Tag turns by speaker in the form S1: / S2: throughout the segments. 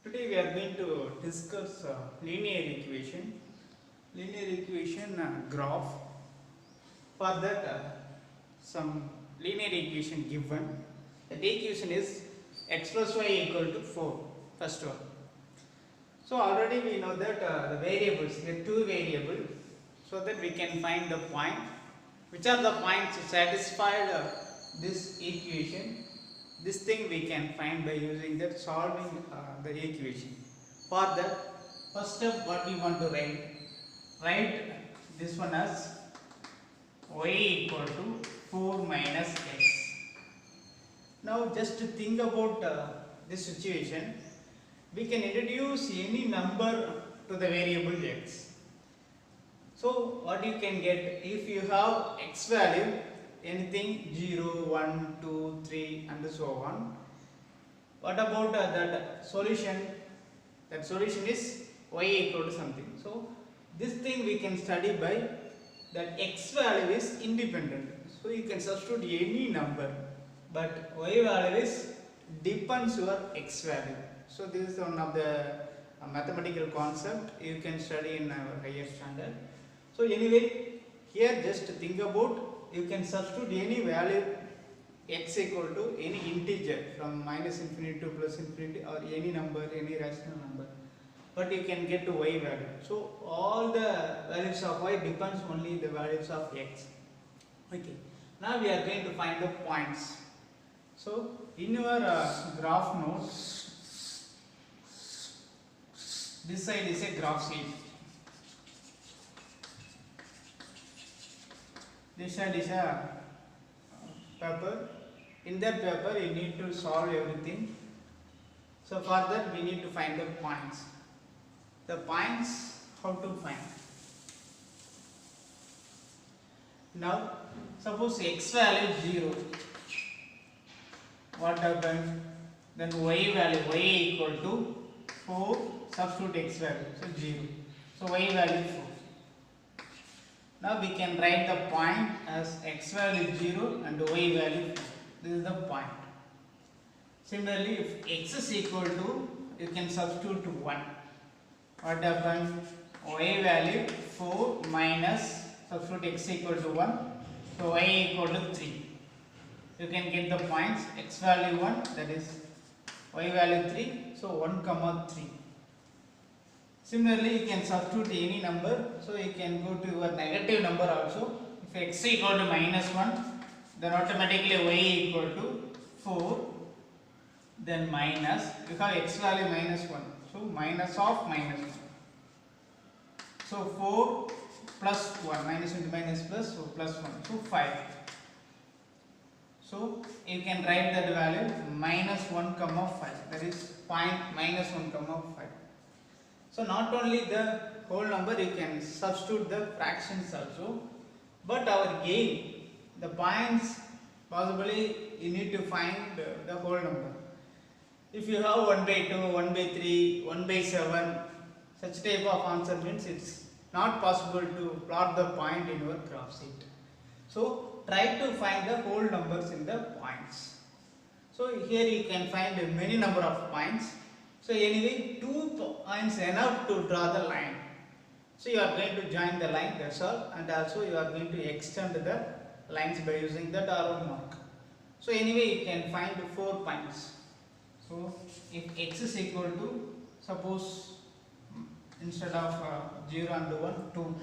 S1: Today we are going to discuss linear equation, graph. For that, some linear equation given. The equation is x plus y equal to 4. First one. So already we know that the variables, there are two variables, so that we can find the point. Which are the points satisfied this equation? This thing we can find by using that solving the equation. For that, first step what we want to write this one as y equal to 4 minus x. Now just to think about this situation, we can introduce any number to the variable x. So what you can get, if you have x value anything 0, 1, 2, 3 and so on. What about that solution? That solution is y equal to something. So this thing we can study by that x value is independent. So you can substitute any number, but y value is depends your x value. So this is one of the mathematical concept you can study in our higher standard. So anyway, here just think about, you can substitute any value x equal to any integer from minus infinity to plus infinity, or any number, any rational number, but you can get to y value. So all the values of y depends only the values of x. Okay, now we are going to find the points. So in your graph notes, this side is a graph sheet, this side is a paper. In that paper you need to solve everything. So for that we need to find the points. The points, how to find? Now suppose x value is 0. What happened? Then y value, y equal to 4, substitute x value, so 0. So y value 4. Now we can write the point as x value 0 and y value 4. This is the point. Similarly, if x is equal to, you can substitute 1. What happened? Y value 4 minus, substitute x equal to 1. So y equal to 3. You can get the points x value 1, that is y value 3. So 1 comma 3. Similarly, you can substitute any number, so you can go to your negative number also. If x equal to minus 1, then automatically y equal to 4, then minus, you have x value minus 1, so minus of minus 1. So 4 plus 1, minus into minus plus, so plus 1, so 5. So you can write that value minus 1 comma 5, that is point minus 1 comma 5. So not only the whole number, you can substitute the fractions also, but our gain, the points, possibly you need to find the whole number. If you have 1 by 2, 1 by 3, 1 by 7, such type of answer means it's not possible to plot the point in your graph sheet. So try to find the whole numbers in the points. So here you can find many number of points. So anyway, 2 points enough to draw the line. So you are going to join the line, that's all, and also you are going to extend the lines by using the arrow mark. So anyway, you can find 4 points. So if x is equal to, suppose instead of 0 and 1, 2.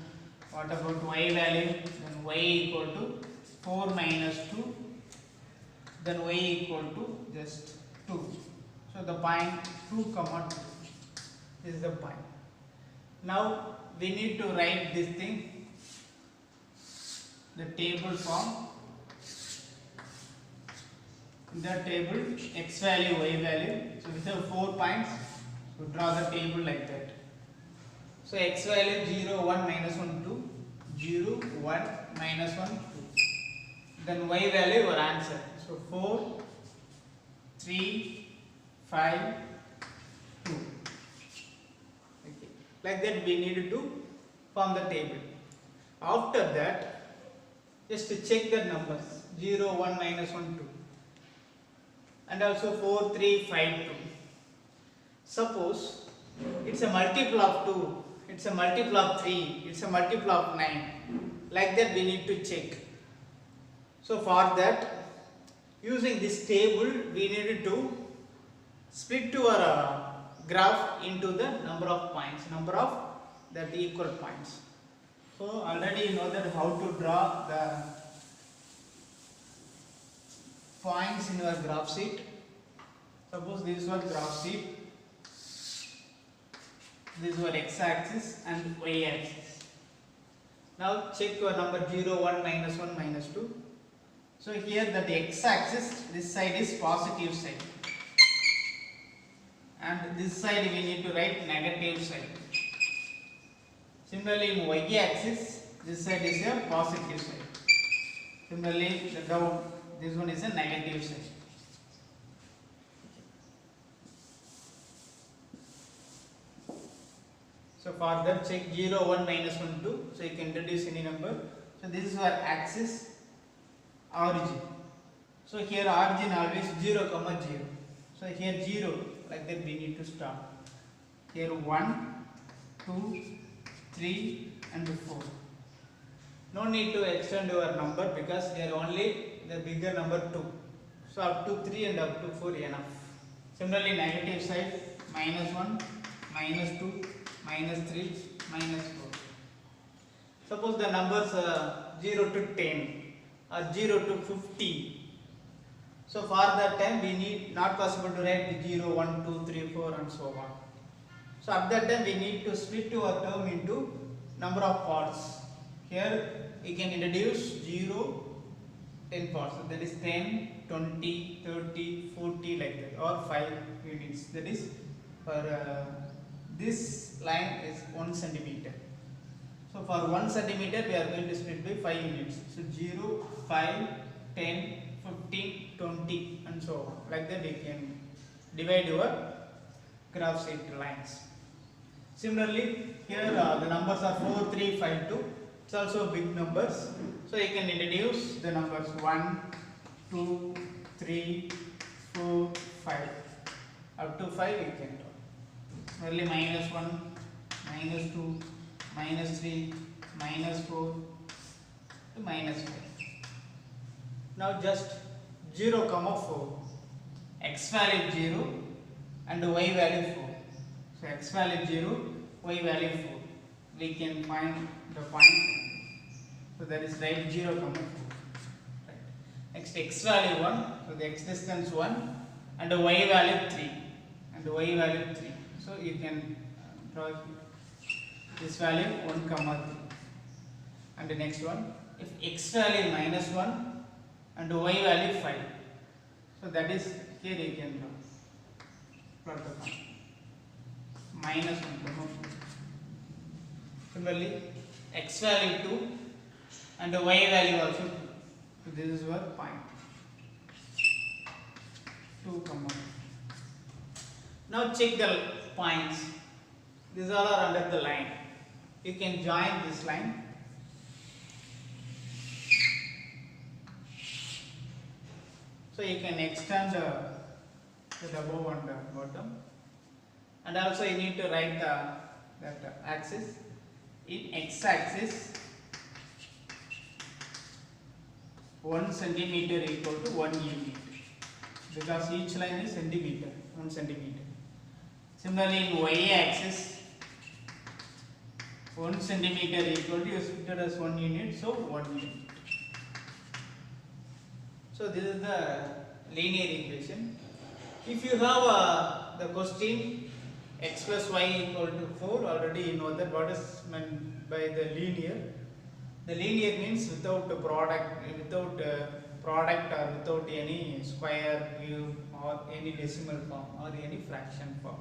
S1: What about y value? Then y equal to 4 minus 2. Then y equal to just 2. So the point 2 comma 2. This is the point. Now we need to write this thing, the table form. In the table, x value, y value. So we have 4 points. So draw the table like that. So x value 0, 1, minus 1, 2. 0, 1, minus 1, 2. Then y value, your answer. So 4, 3, 5, 2. Okay. Like that we need to form the table. After that, just to check the numbers 0, 1, minus 1, 2. And also 4, 3, 5, 2. Suppose it's a multiple of 2, it's a multiple of 3, it's a multiple of 9. Like that we need to check. So for that, using this table, we needed to split our graph into the number of points, number of that equal points. So already you know that how to draw the points in your graph sheet. Suppose this was graph sheet, this was x-axis and y-axis. Now check your number 0, 1, minus 1, minus 2. So here that the x-axis, this side is positive side, and this side we need to write negative side. Similarly in y-axis, this side is a positive side. Similarly the down, this one is a negative side. So for that check 0, 1, minus 1, 2. So you can introduce any number. So this is our axis, origin. So here origin always 0, 0. So here 0, like that we need to start. Here 1, 2, 3 and 4. No need to extend your number because here only the bigger number 2. So up to 3 and up to 4 enough. Similarly negative side minus 1, minus 2, minus 3, minus 4. Suppose the numbers 0 to 10 or 0 to 50. So for that time we need not possible to write 0, 1, 2, 3, 4 and so on. So at that time we need to split our term into number of parts. Here we can introduce 0, 10 parts. So that is 10, 20, 30, 40 like that, or 5 units. That is for this line is 1 centimeter. So for 1 centimeter we are going to split by 5 units. So 0, 5, 10, 15, 20 and so on. Like that we can divide your graph sheet lines. Similarly here the numbers are 4, 3, 5, 2. It's also big numbers. So you can introduce the numbers 1, 2, 3, 4, 5. Up to 5 you can talk. Similarly minus 1, minus 2, minus 3, minus 4 to minus 5. Now just 0, 4. X value 0 and y value 4. So x value 0, y value 4. We can find the point. So that is right 0, 4. Right. Next x value 1. So the x distance 1 and the y value 3. And the y value 3. So you can draw this value 1, 3. And the next one, if x value minus 1 and y value 5. So that is here you can draw plot the point. Minus 1. Similarly, x value 2 and the y value also 2. So this is your point. 2, 1. Now check the points. These all are under the line. You can join this line. So you can extend the above and the bottom. And also you need to write that axis. In x-axis 1 centimeter equal to 1 unit, because each line is centimeter, 1 centimeter. Similarly in y-axis 1 centimeter equal to, you split it as 1 unit, so 1 unit. So this is the linear equation. If you have the question x plus y equal to 4, already you know that what is meant by the linear. The linear means without product or without any square, cube or any decimal form or any fraction form.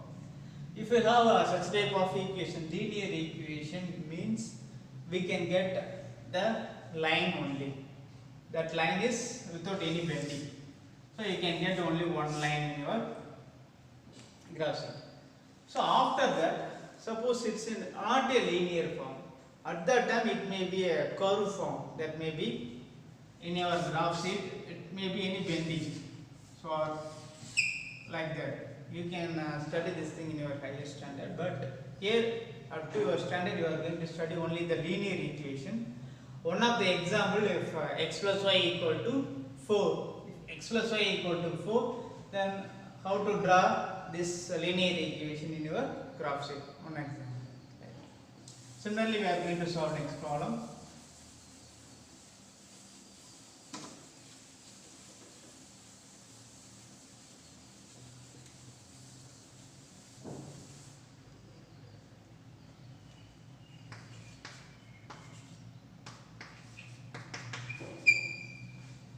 S1: If you have such type of equation, linear equation means we can get the line only. That line is without any bending. So you can get only one line in your graph sheet. So after that, suppose it's in not a linear form. At that time it may be a curve form. That may be in your graph sheet. It may be any bending. So like that. You can study this thing in your higher standard, but here up to your standard you are going to study only the linear equation. One of the example, if x plus y equal to 4, if x plus y equal to 4, then how to draw this linear equation in your graph sheet. One example. Similarly, we are going to solve next problem.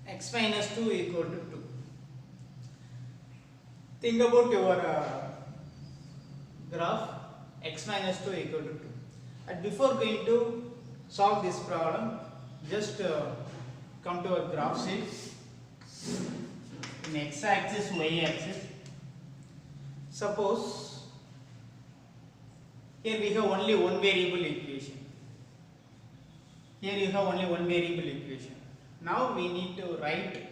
S1: X minus 2 equal to 2. Think about your graph x minus 2 equal to 2. And before going to solve this problem, just come to a graph sheet. In x axis, y axis. Suppose here we have only one variable equation. Here you have only one variable equation. Now we need to write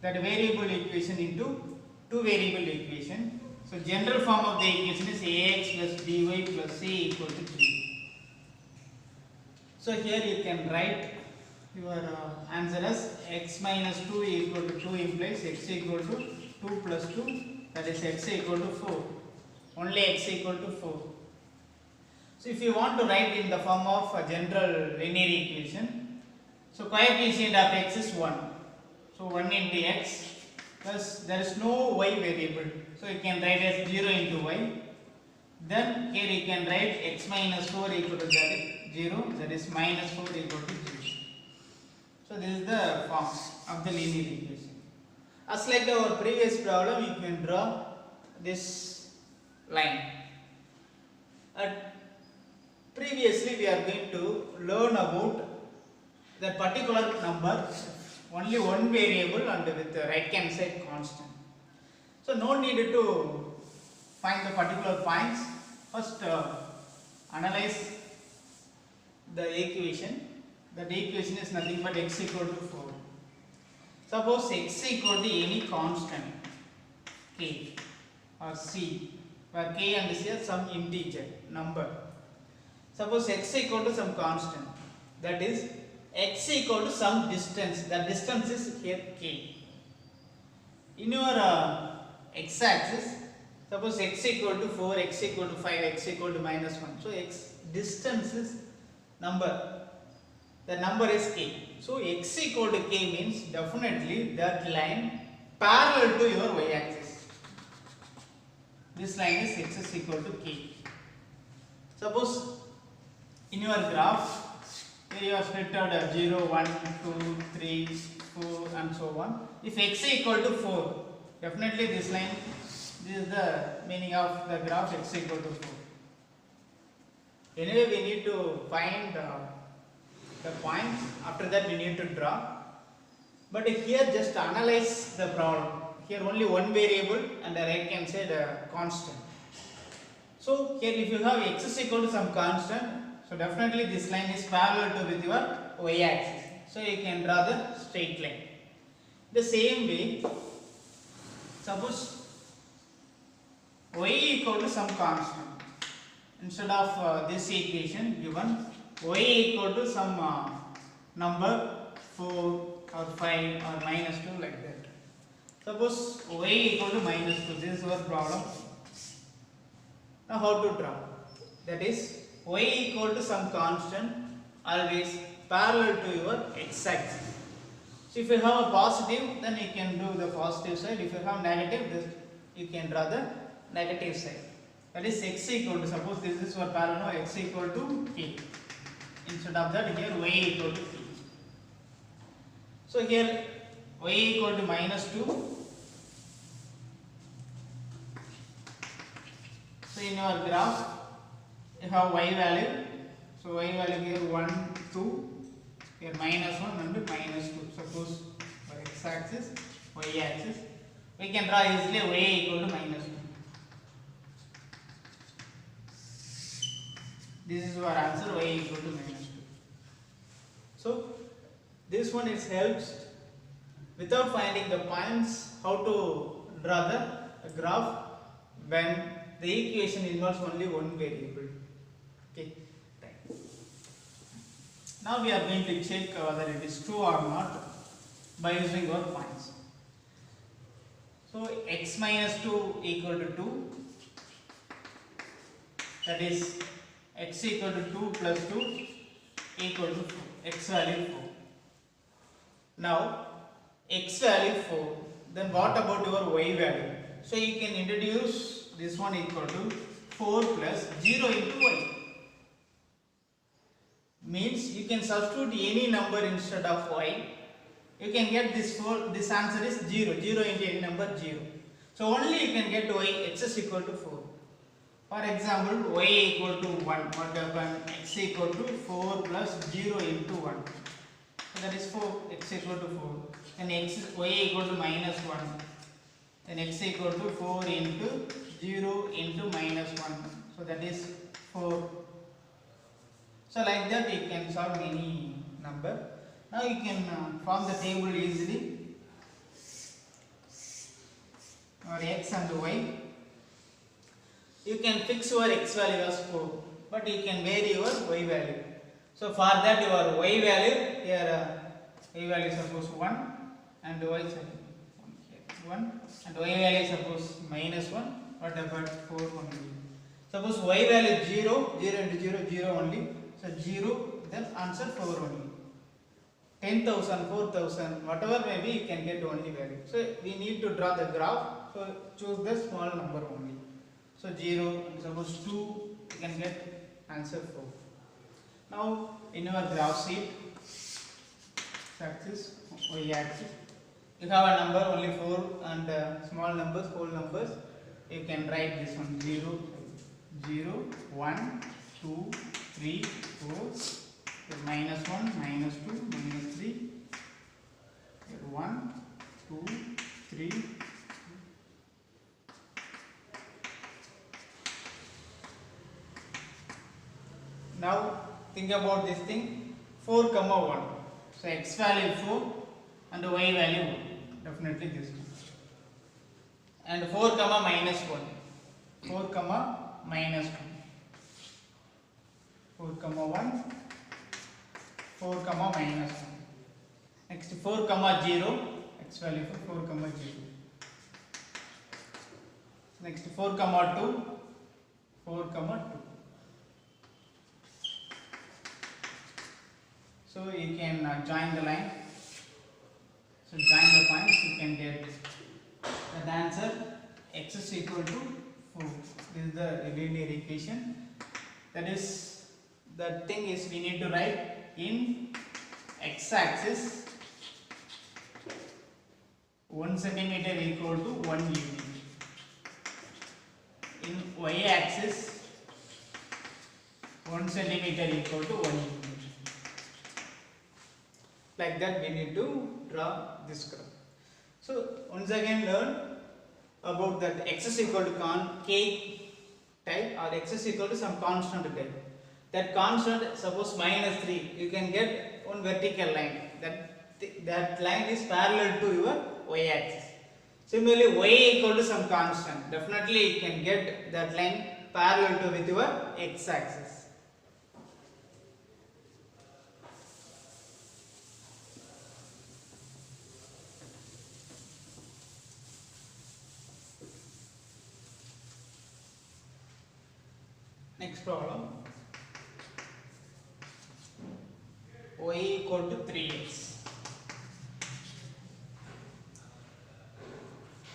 S1: that variable equation into two variable equation. So general form of the equation is ax plus by plus c equal to 3. So here you can write your answer as x minus 2 equal to 2 implies x equal to 2 plus 2, that is x equal to 4. Only x equal to 4. So if you want to write in the form of a general linear equation, so coefficient of x is 1. So 1 into x plus there is no y variable. So you can write as 0 into y. Then here you can write x minus 4 equal to that is 0, that is minus 4 equal to 0. So this is the form of the linear equation. As like our previous problem, you can draw this line. Previously we are going to learn about that particular number, only one variable and with the right hand side constant. So no need to find the particular points. First analyze the equation. That equation is nothing but x equal to 4. Suppose x equal to any constant k or c, where k and c are some integer number. Suppose x equal to some constant, that is x equal to some distance. The distance is here k. In your x axis, suppose x equal to 4, x equal to 5, x equal to minus 1. So x distance is number. The number is k. So x equal to k means definitely that line parallel to your y axis. This line is x is equal to k. Suppose in your graph, here you are split out as 0, 1, 2, 3, 4 and so on. If x equal to 4, definitely this line, this is the meaning of the graph x equal to 4. Anyway, we need to find the points. After that we need to draw. But here just analyze the problem. Here only one variable and the right hand side constant. So here if you have x is equal to some constant, so definitely this line is parallel to with your y axis. So you can draw the straight line. The same way, suppose y equal to some constant. Instead of this equation given, y equal to some number 4 or 5 or minus 2 like that. Suppose y equal to minus 2. This is our problem. Now how to draw? That is y equal to some constant always parallel to your x axis. So if you have a positive, then you can do the positive side. If you have negative, then you can draw the negative side. That is x equal to, suppose this is your parallel, x equal to k. Instead of that, here y equal to k. So here y equal to minus 2. So in your graph, you have y value. So y value here 1, 2. Here minus 1 and minus 2. Suppose for x axis, y axis. We can draw easily y equal to minus 2. This is our answer, y equal to minus 2. So this one is helps without finding the points how to draw the graph when the equation involves only one variable. Okay. Right. Now we are going to check whether it is true or not by using our points. So x minus 2 equal to 2, that is x equal to 2 plus 2 equal to 4, x value 4. Now x value 4, then what about your y value? So you can introduce this one equal to 4 plus 0 into y. Means you can substitute any number instead of y. You can get this answer is 0. 0 into any number 0. So only you can get y x is equal to 4. For example, y equal to 1. What happened? X equal to 4 plus 0 into 1. So that is 4. X equal to 4. Then y equal to minus 1. Then x equal to 4 into 0 into minus 1. So that is 4. So like that you can solve any number. Now you can form the table easily. Or x and y. You can fix your x value as 4, but you can vary your y value. So for that your y value here y value suppose 1 and y 1 and y value suppose minus 1. What about 4 only? Suppose y value 0, 0 into 0, 0 only. So 0, then answer 4 only. 10,000, 4,000, whatever may be, you can get only value. So we need to draw the graph. So choose the small number only. So 0, suppose 2, you can get answer 4. Now in your graph sheet, axis, y axis, you have a number only 4 and small numbers, whole numbers. You can write this one 0, 0, 1, 2, 3, 4, minus 1, minus 2, minus 3, 1, 2, 3. Now think about this thing 4 comma 1. So x value 4 and y value 1. Definitely this one. And 4 comma minus 1. 4 comma minus 1. 4 comma 1. 4 comma minus 1. Next 4 comma 0. X value for 4 comma 0. Next 4 comma 2. 4 comma 2. So you can join the line. So join the points, you can get the answer x is equal to 4. This is the linear equation. That is, the thing is we need to write in x axis 1 centimeter equal to 1 unit. In y axis 1 centimeter equal to 1 unit. Like that we need to draw this graph. So once again learn about that x is equal to k type or x is equal to some constant type. That constant, suppose minus 3, you can get one vertical line. That line is parallel to your y axis. Similarly, y equal to some constant. Definitely you can get that line parallel to with your x axis. Next problem, y equal to 3x.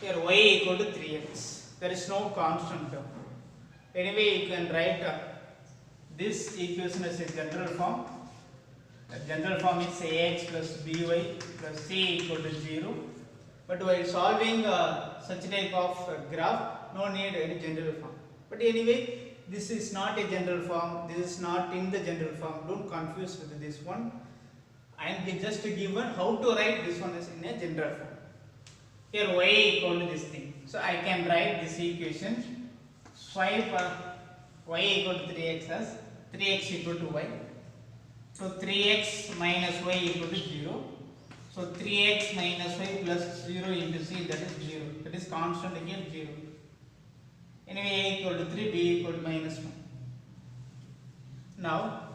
S1: Here y equal to 3x. There is no constant term. Anyway, you can write this equation as a general form. The general form is ax plus by plus c equal to 0. But while solving such type of graph, no need any general form. But anyway, this is not a general form, this is not in the general form, don't confuse with this one. I am just given how to write this one as in a general form. Here y equal to this thing. So I can write this equation, swipe y equal to 3x as 3x equal to y. So 3x minus y equal to 0. So 3x minus 5 plus 0 into c, that is 0. That is constant again 0. Anyway, a equal to 3, b equal to minus 1. Now,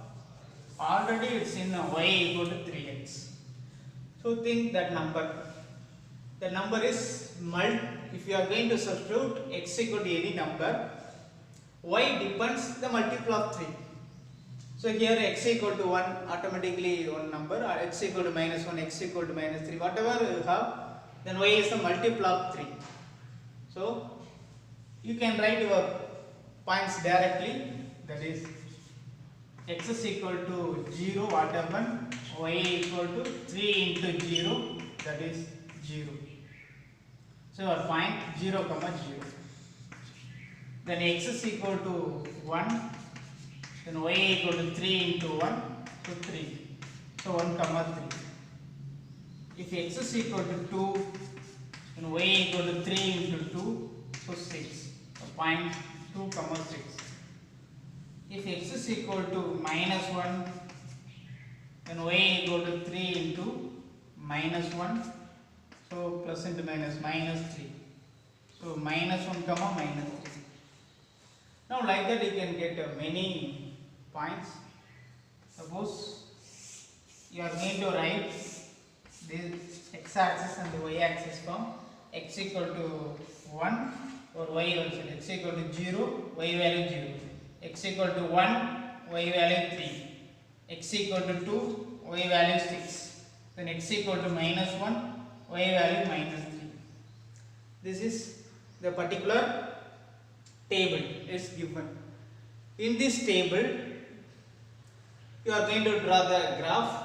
S1: already it's in y equal to 3x. So think that number. The number is if you are going to substitute x equal to any number, y depends the multiple of 3. So here x equal to 1, automatically one number, or x equal to minus 1, x equal to minus 3, whatever you have, then y is the multiple of 3. So you can write your points directly, that is x is equal to 0, what happened, y equal to 3 into 0, that is 0. So our point 0 comma 0. Then x is equal to 1, then y equal to 3 into 1, so 3. So 1 comma 3. If x is equal to 2, then y equal to 3 into 2, so 6. So point 2 comma 6. If x is equal to minus 1, then y equal to 3 into minus 1, so plus into minus 3. So minus 1 comma minus 3. Now like that you can get many points. Suppose you are going to write this x-axis and the y-axis form. X equal to 1 or y also. X equal to 0, y value 0. X equal to 1, y value 3. X equal to 2, y value 6. Then x equal to minus 1, y value minus 3. This is the particular table is given. In this table, you are going to draw the graph.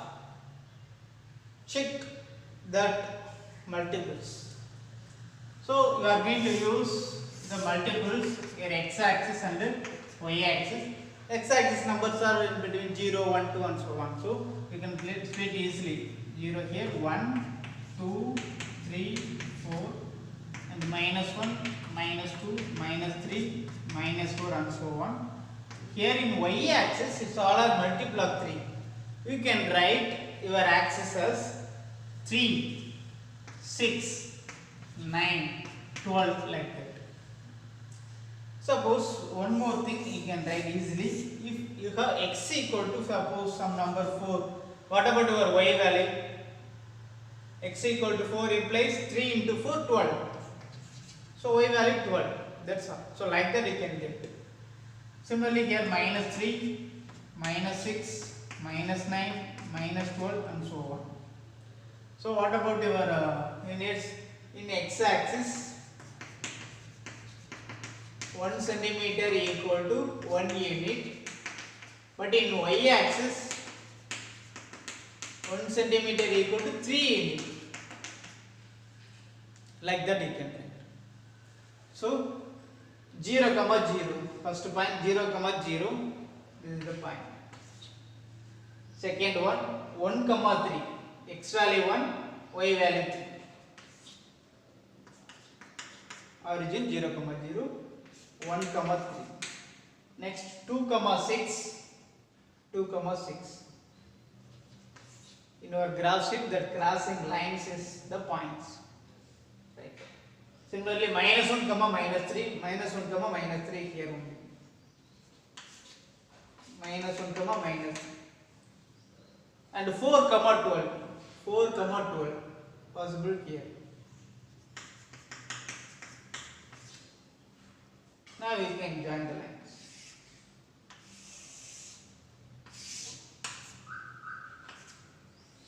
S1: Check that multiples. So you are going to use the multiples your x-axis and y-axis. X-axis numbers are in between 0, 1, 2 and so on. So you can split easily. 0 here, 1, 2, 3, 4 and minus 1, minus 2, minus 3, minus 4 and so on. Here in y-axis, it's all are multiple of 3. You can write your axis as 3, 6, 9, 12 like that. Suppose one more thing you can write easily. If you have x equal to suppose some number 4, what about your y value? X equal to 4 implies 3 into 4, 12. So y value 12. That's all. So like that you can get. Similarly here minus 3, minus 6, minus 9, minus 12 and so on. So what about your units? In x-axis 1 centimeter equal to 1 unit, but in y-axis 1 centimeter equal to 3 unit. Like that you can write. So 0 comma 0, first point 0 comma 0, this is the point. Second one 1 comma 3, x value 1, y value 3. Origin 0 comma 0, 1 comma 3. Next 2 comma 6, 2 comma 6. In our graph sheet, that crossing lines is the points. Right. Similarly, minus 1 comma minus 3, minus 1 comma minus 3 here only. Minus 1 comma minus 3. And 4 comma 12. 4 comma 12 possible here. Now we can join the lines.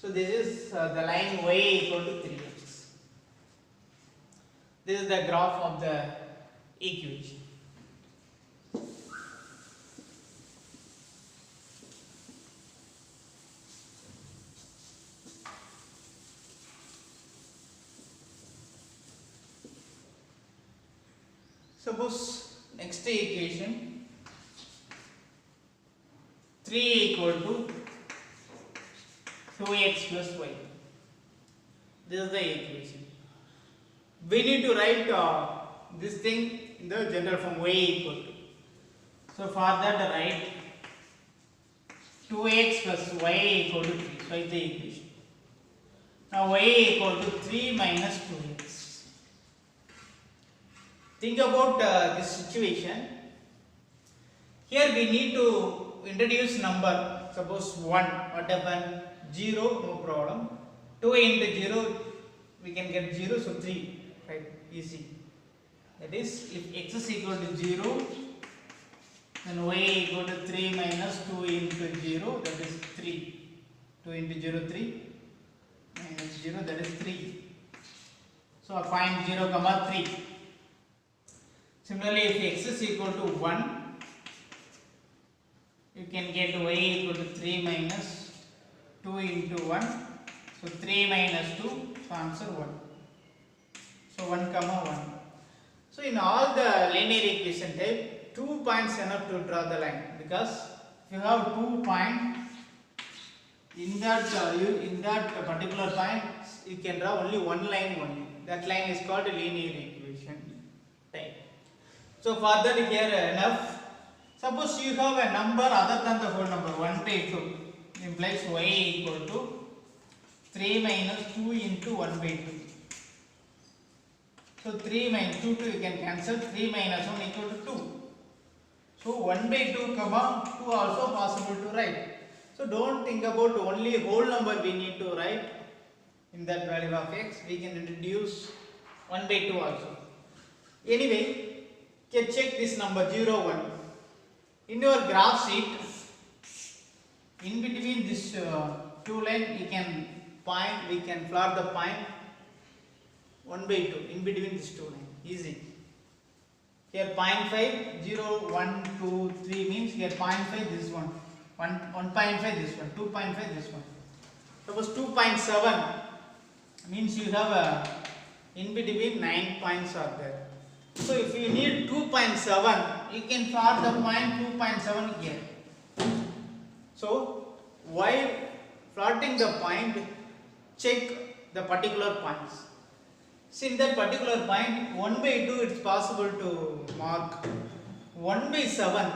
S1: So this is the line y equal to 3x. This is the graph of the equation. Suppose next equation 3 equal to 2x plus y. This is the equation. We need to write this thing in the general form y equal to. So for that write 2x plus y equal to 3. So it's the equation. Now y equal to 3 minus 2x. Think about this situation. Here we need to introduce number. Suppose 1, what happened? 0, no problem. 2 into 0, we can get 0, so 3, right? Easy. That is, if x is equal to 0, then y equal to 3 minus 2 into 0, that is 3. 2 into 0, 3, minus 0, that is 3. So find 0, comma 3. Similarly, if x is equal to 1, you can get y equal to 3 minus 2 into 1. So 3 minus 2, so answer 1. So 1 comma 1. So in all the linear equation type, 2 points enough to draw the line, because if you have 2 points, in that particular point you can draw only one line only. That line is called a linear equation type. So for that here enough. Suppose you have a number other than the whole number, 1 by 2, implies y equal to 3 minus 2 into 1 by 2. So 3 minus 2, you can cancel, 3 minus 1 equal to 2. So 1 by 2 comma 2 also possible to write. So don't think about only whole number we need to write in that value of x. We can introduce 1 by 2 also. Anyway, can check this number 0, 1. In your graph sheet, in between this two lines, you can point, we can plot the point 1 by 2 in between these two lines. Easy. Here 0.5, 0, 1, 2, 3 means here 0.5 this one, 1.5 this one, 2.5 this one. Suppose 2.7 means you have a in between 9 points are there. So if you need 2.7, you can plot the point 2.7 here. So while plotting the point, check the particular points. See, in that particular point, 1 by 2 it's possible to mark. 1 by 7,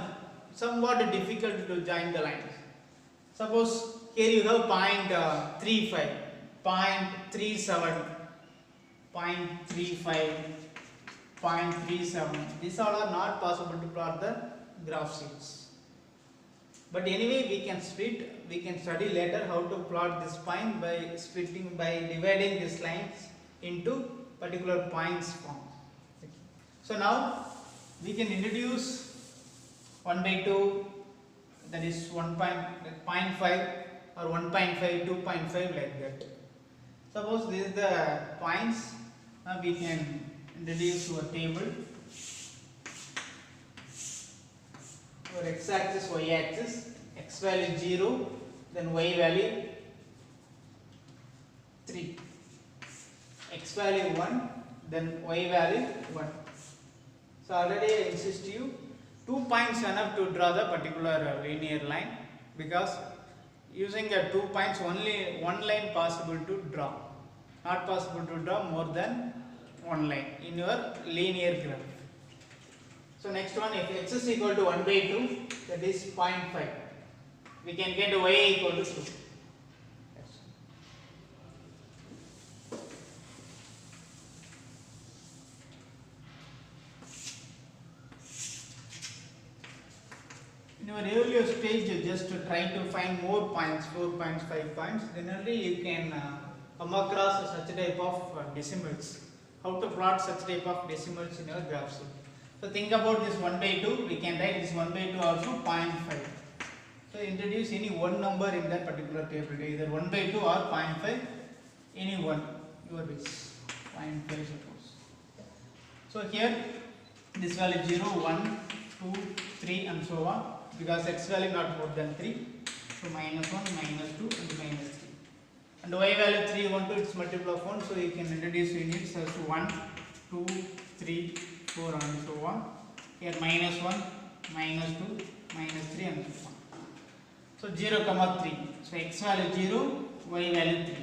S1: somewhat difficult to join the lines. Suppose here you have 0.35, 0.37, 0.35, 0.37. These all are not possible to plot the graph sheets. But anyway, we can study later how to plot this point by dividing these lines into particular points form. Okay. So now we can introduce 1 by 2, that is 1.5 or 1.5, 2.5 like that. Suppose this is the points. Now we can introduce to a table. Our x axis, y axis, x value 0, then y value 3, x value 1, then y value 1. So already I insist you 2 points enough to draw the particular linear line, because using 2 points only one line possible to draw, not possible to draw more than one line in your linear graph. So next one, if x is equal to 1 by 2, that is 0.5, we can get y equal to 2. In your earlier stage, you just try to find more points, 4 points, 5 points. Then only you can come across such type of decimals. How to plot such type of decimals in your graph sheet. So think about this 1 by 2, we can write this 1 by 2 also 0.5. So introduce any one number in that particular table, either 1 by 2 or 0.5, any one, your wish, 0.5 suppose. So here this value 0, 1, 2, 3 and so on, because x value not more than 3. So minus 1, minus 2 and minus 3. And y value 3, 1, 2, it's multiple of 1, so you can introduce units as 1, 2, 3, 4 and so on. Here minus 1, minus 2, minus 3 and so on. So 0, 3. So x value 0, y value 3.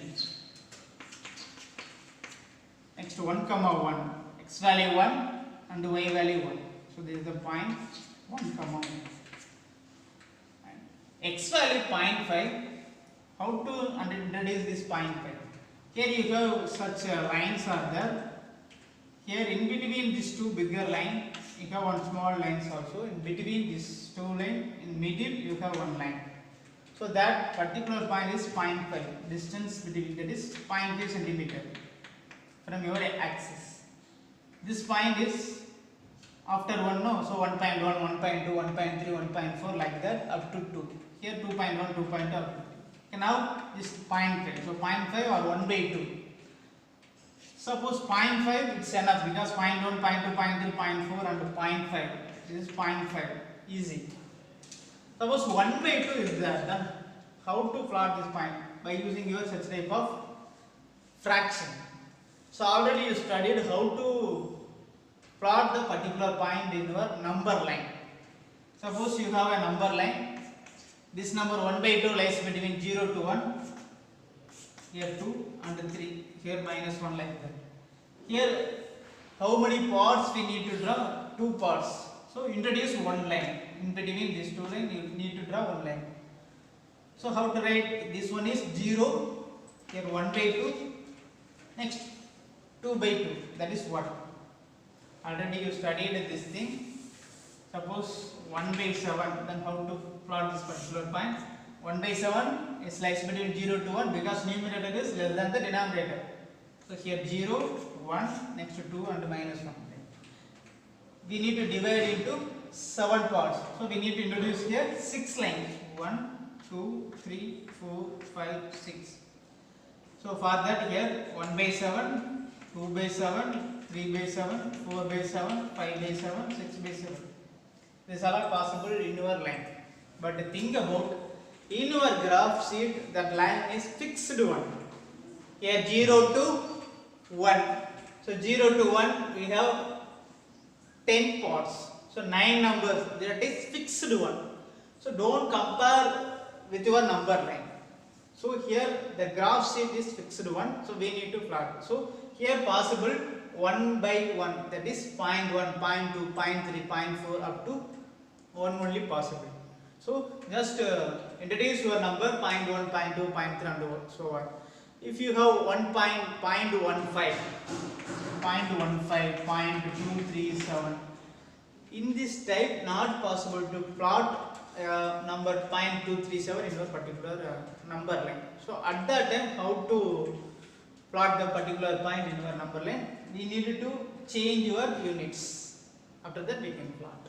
S1: Next 1, 1. X value 1 and y value 1. So this is the point 1, 1. And x value 0.5. How to introduce this 0.5? Here you have such lines are there. Here in between these two bigger line, you have one small lines also. In between these two line, in middle you have one line. So that particular point is 0.5. Distance between that is 0.5 centimeter from your axis. This point is after 1, no, so 1.1, 1.2, 1.3, 1.4 like that up to 2. Here 2.1, 2.2 up to 2. Okay, now this 0.5. So 0.5 or 1 by 2. Suppose 0.5 it's enough because 0.1, 0.2, 0.3, 0.4 and 0.5. This is 0.5. Easy. Suppose 1 by 2 is there, then how to plot this point? By using your such type of fraction. So already you studied how to plot the particular point in your number line. Suppose you have a number line. This number 1 by 2 lies between 0 to 1. Here 2 and 3. Here minus 1 like that. Here how many parts we need to draw? 2 parts. So introduce one line. In between these two lines you need to draw one line. So how to write? This one is 0. Here 1 by 2. Next 2 by 2. That is what? Already you studied this thing. Suppose 1 by 7. Then how to plot this particular point? 1 by 7 is lies between 0 to 1 because numerator is less than the denominator. So here 0, 1, next 2 and minus 1. We need to divide into 7 parts. So we need to introduce here 6 lines. 1, 2, 3, 4, 5, 6. So for that here 1 by 7, 2 by 7, 3 by 7, 4 by 7, 5 by 7, 6 by 7. These are all possible in your line. But think about in your graph sheet that line is fixed one. Here 0 to 1. So 0 to 1 we have 10 parts. So 9 numbers, that is fixed one. So don't compare with your number line. So here the graph sheet is fixed one. So we need to plot. So here possible 1 by 1, that is 0.1, 0.2, 0.3, 0.4 up to 1 only possible. So just introduce your number 0.1, 0.2, 0.3 and so on. If you have 0.15, 0.237, in this type not possible to plot number 0.237 in a particular number line. So at that time how to plot the particular point in your number line? We need to change your units. After that we can plot.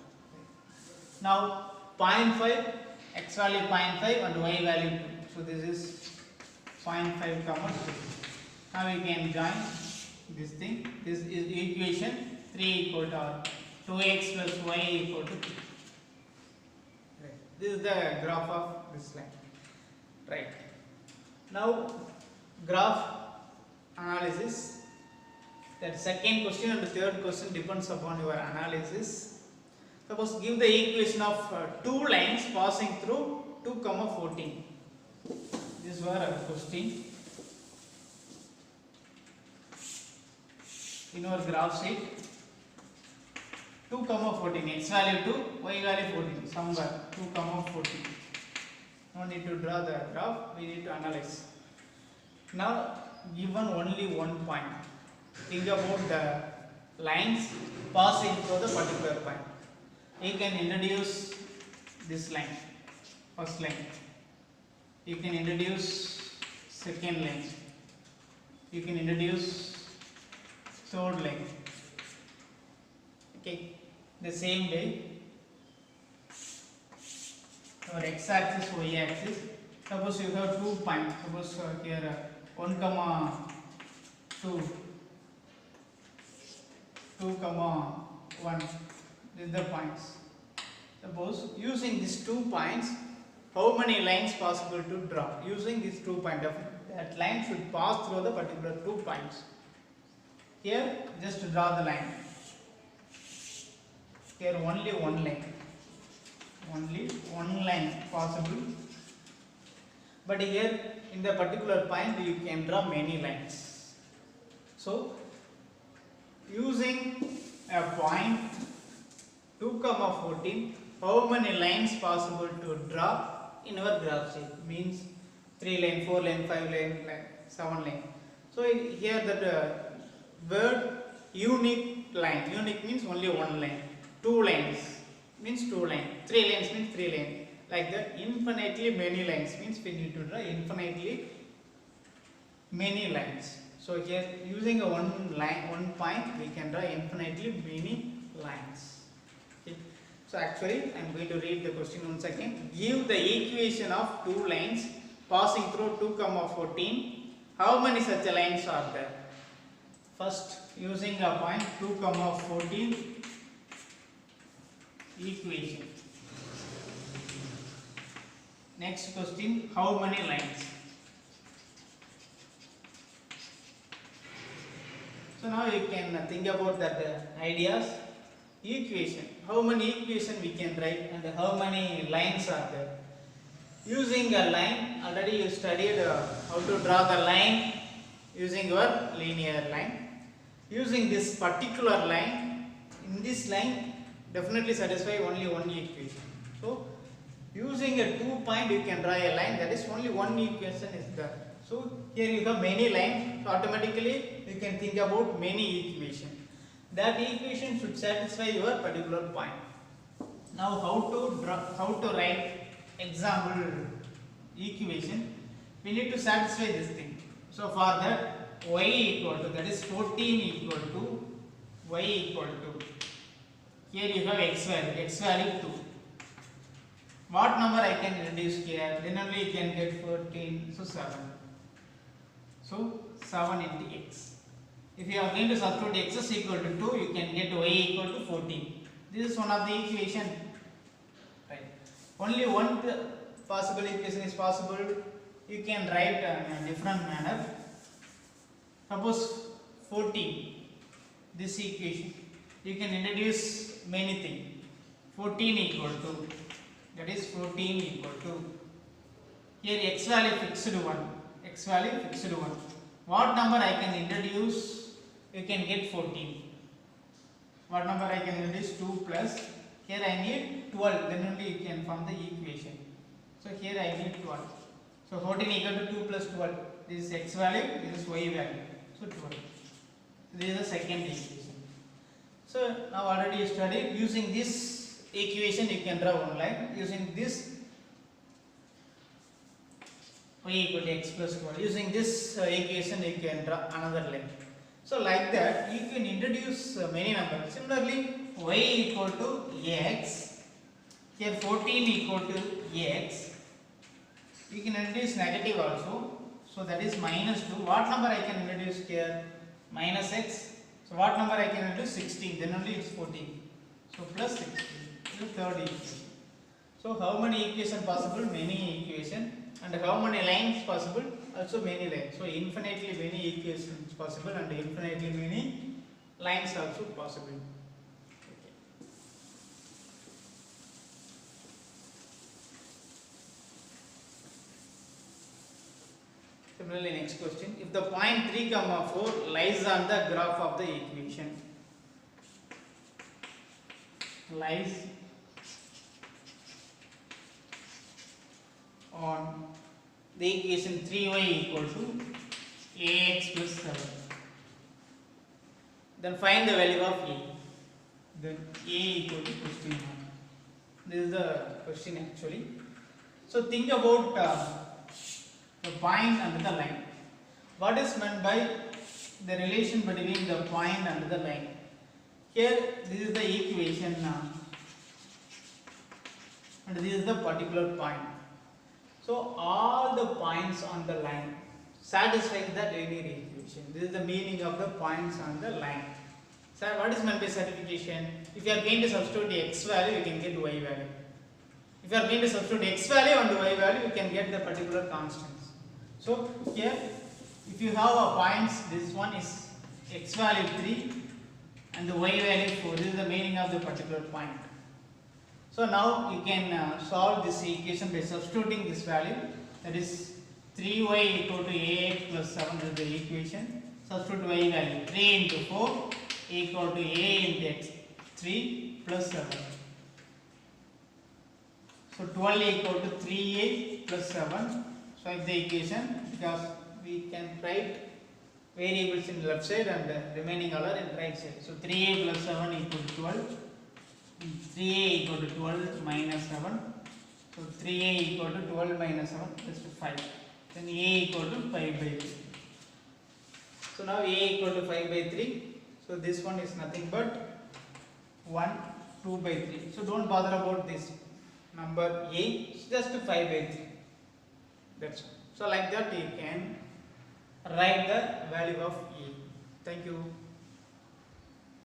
S1: Now 0.5, x value 0.5 and y value 2. So this is 0.5 comma 2. Now we can join this thing. This is equation 3 equal to 2x plus y equal to 3. Right. This is the graph of this line. Right. Now graph analysis. That second question and the third question depends upon your analysis. Suppose give the equation of two lines passing through 2, 14. This was a question in our graph sheet. 2, 14, x value 2, y value 14, somewhere 2, 14. No need to draw the graph, we need to analyze. Now given only one point. Think about the lines passing through the particular point. You can introduce this line, first line. You can introduce second line. You can introduce third line. Okay, the same way. Our x-axis, y-axis. Suppose you have 2 points. Suppose here 1, 2, 2, 1. These are the points. Suppose using these 2 points, how many lines possible to draw? Using these 2 points, that line should pass through the particular 2 points. Here, just draw the line. Here only one line. Only one line possible. But here in the particular point you can draw many lines. So using a point 2, 14, how many lines possible to draw in our graph sheet? Means 3 line, 4 line, 5 line, 7 line. So here that word unique line. Unique means only one line. Two lines means two lines. Three lines means three lines. Like that, infinitely many lines means we need to draw infinitely many lines. So here using a one line, one point, we can draw infinitely many lines. Okay. So actually, I am going to read the question once again. Give the equation of two lines passing through 2, 14. How many such lines are there? First, using a point 2, 14 equation. Next question, how many lines? So now you can think about that ideas. Equation, how many equation we can write and how many lines are there? Using a line, already you studied how to draw the line using your linear line. Using this particular line, in this line definitely satisfy only one equation. So using a 2 point you can draw a line, that is only one equation is there. So here you have many lines, so automatically you can think about many equations. That equation should satisfy your particular point. Now how to write example equation? We need to satisfy this thing. So for that, y equal to, that is 14 equal to y equal to, here you have x value 2. What number I can reduce here? Then only you can get 14, so 7. So 7 into x. If you are going to substitute x is equal to 2, you can get y equal to 14. This is one of the equation. Right. Only one possible equation is possible. You can write in a different manner. Suppose 14, this equation. You can introduce many things. 14 equal to, that is 14 equal to, here x value fixed 1. X value fixed 1. What number I can introduce? You can get 14. What number I can introduce? 2 plus, here I need 12, then only you can form the equation. So here I need 12. So 14 equal to 2 plus 12. This is x value, this is y value. So 12. This is the second equation. So now already you studied, using this equation you can draw one line. Using this y equal to x plus 12. Using this equation you can draw another line. So like that you can introduce many numbers. Similarly, y equal to x, here 14 equal to x. You can introduce negative also. So that is minus 2. What number I can introduce here? Minus x. So what number I can introduce? 16. Then only it's 14. So plus 16. This is the third equation. So how many equations possible? Many equations. And how many lines possible? Also many lines. So infinitely many equations possible and infinitely many lines also possible. Similarly, next question. If the point 3, 4 lies on the graph of the equation, lies on the equation 3y equal to ax plus 7, then find the value of a. Then a equal to question mark. This is the question actually. So think about the point and the line. What is meant by the relation between the point and the line? Here this is the equation now, and this is the particular point. So all the points on the line satisfy the linear equation. This is the meaning of the points on the line. So what is meant by certification? If you are going to substitute the x value, you can get y value. If you are going to substitute x value and y value, you can get the particular constants. So here, if you have a points, this one is x value 3 and the y value 4. This is the meaning of the particular point. So now you can solve this equation by substituting this value, that is 3y equal to ax plus 7 is the equation. Substitute y value 3 into 4 equal to a into x 3 plus 7. So 12 equal to 3a plus 7. So if the equation, because we can write variables in left side and remaining all are in right side. So 3a plus 7 equal to 12. 3a equal to 12 minus 7. So 3a equal to 12 minus 7 is 5. Then a equal to 5 by 3. So now a equal to 5 by 3. So this one is nothing but 1, 2 by 3. So don't bother about this number a, it's just 5 by 3. That's all. So like that you can write the value of a. Thank you.